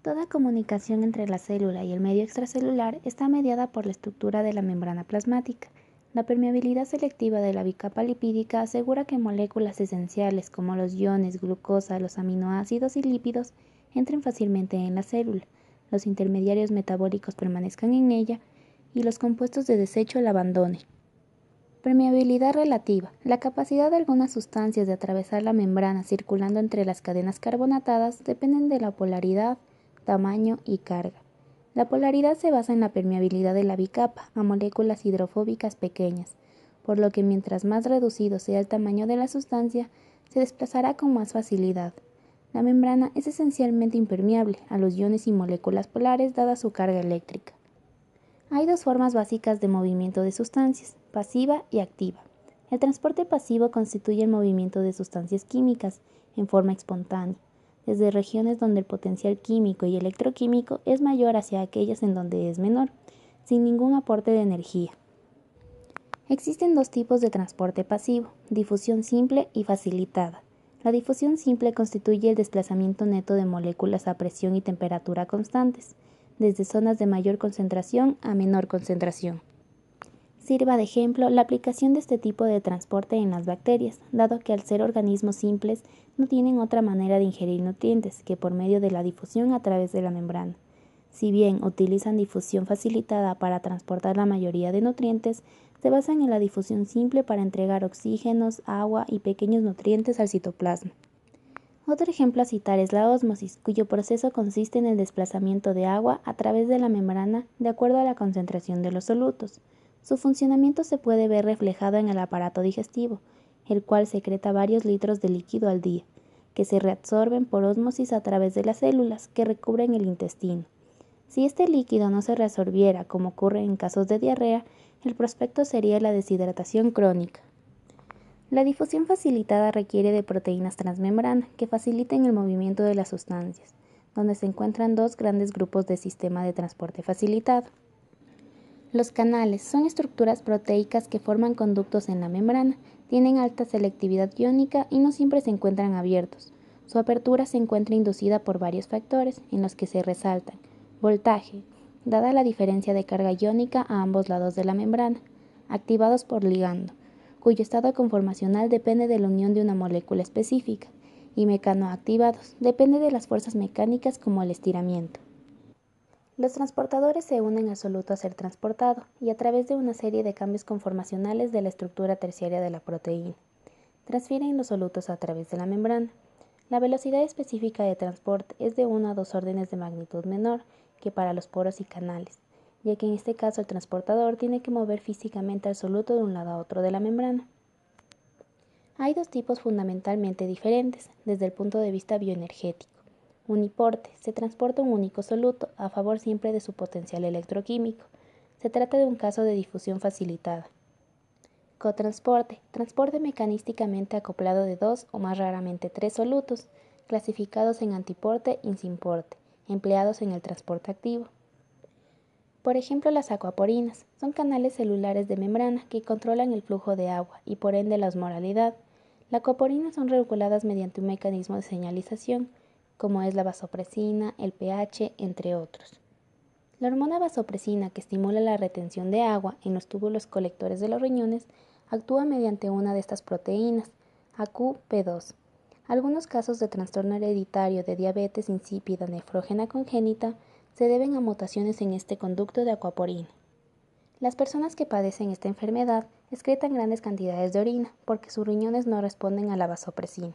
Toda comunicación entre la célula y el medio extracelular está mediada por la estructura de la membrana plasmática. La permeabilidad selectiva de la bicapa lipídica asegura que moléculas esenciales como los iones, glucosa, los aminoácidos y lípidos entren fácilmente en la célula, los intermediarios metabólicos permanezcan en ella y los compuestos de desecho la abandonen. Permeabilidad relativa. La capacidad de algunas sustancias de atravesar la membrana circulando entre las cadenas carbonatadas dependen de la polaridad, tamaño y carga. La polaridad se basa en la permeabilidad de la bicapa a moléculas hidrofóbicas pequeñas, por lo que mientras más reducido sea el tamaño de la sustancia, se desplazará con más facilidad. La membrana es esencialmente impermeable a los iones y moléculas polares dada su carga eléctrica. Hay dos formas básicas de movimiento de sustancias, pasiva y activa. El transporte pasivo constituye el movimiento de sustancias químicas en forma espontánea, desde regiones donde el potencial químico y electroquímico es mayor hacia aquellas en donde es menor, sin ningún aporte de energía. Existen dos tipos de transporte pasivo, difusión simple y facilitada. La difusión simple constituye el desplazamiento neto de moléculas a presión y temperatura constantes, desde zonas de mayor concentración a menor concentración. Sirva de ejemplo la aplicación de este tipo de transporte en las bacterias, dado que al ser organismos simples no tienen otra manera de ingerir nutrientes que por medio de la difusión a través de la membrana. Si bien utilizan difusión facilitada para transportar la mayoría de nutrientes, se basan en la difusión simple para entregar oxígenos, agua y pequeños nutrientes al citoplasma. Otro ejemplo a citar es la ósmosis, cuyo proceso consiste en el desplazamiento de agua a través de la membrana de acuerdo a la concentración de los solutos. Su funcionamiento se puede ver reflejado en el aparato digestivo, el cual secreta varios litros de líquido al día, que se reabsorben por ósmosis a través de las células que recubren el intestino. Si este líquido no se reabsorbiera, como ocurre en casos de diarrea, el prospecto sería la deshidratación crónica. La difusión facilitada requiere de proteínas transmembrana que faciliten el movimiento de las sustancias, donde se encuentran dos grandes grupos de sistema de transporte facilitado. Los canales son estructuras proteicas que forman conductos en la membrana, tienen alta selectividad iónica y no siempre se encuentran abiertos. Su apertura se encuentra inducida por varios factores, en los que se resaltan voltaje, dada la diferencia de carga iónica a ambos lados de la membrana, activados por ligando, cuyo estado conformacional depende de la unión de una molécula específica, y mecanoactivados, depende de las fuerzas mecánicas como el estiramiento. Los transportadores se unen al soluto a ser transportado y a través de una serie de cambios conformacionales de la estructura terciaria de la proteína. Transfieren los solutos a través de la membrana. La velocidad específica de transporte es de 1 a 2 órdenes de magnitud menor que para los poros y canales, ya que en este caso el transportador tiene que mover físicamente al soluto de un lado a otro de la membrana. Hay dos tipos fundamentalmente diferentes desde el punto de vista bioenergético. Uniporte, se transporta un único soluto a favor siempre de su potencial electroquímico. Se trata de un caso de difusión facilitada. Cotransporte, transporte mecanísticamente acoplado de 2 o más raramente 3 solutos, clasificados en antiporte y sinporte, empleados en el transporte activo. Por ejemplo, las acuaporinas son canales celulares de membrana que controlan el flujo de agua y por ende la osmolaridad. Las acuaporinas son reguladas mediante un mecanismo de señalización, como es la vasopresina, el pH, entre otros. La hormona vasopresina, que estimula la retención de agua en los túbulos colectores de los riñones, actúa mediante una de estas proteínas, AQP2. Algunos casos de trastorno hereditario de diabetes insípida nefrógena congénita se deben a mutaciones en este conducto de acuaporina. Las personas que padecen esta enfermedad excretan grandes cantidades de orina porque sus riñones no responden a la vasopresina.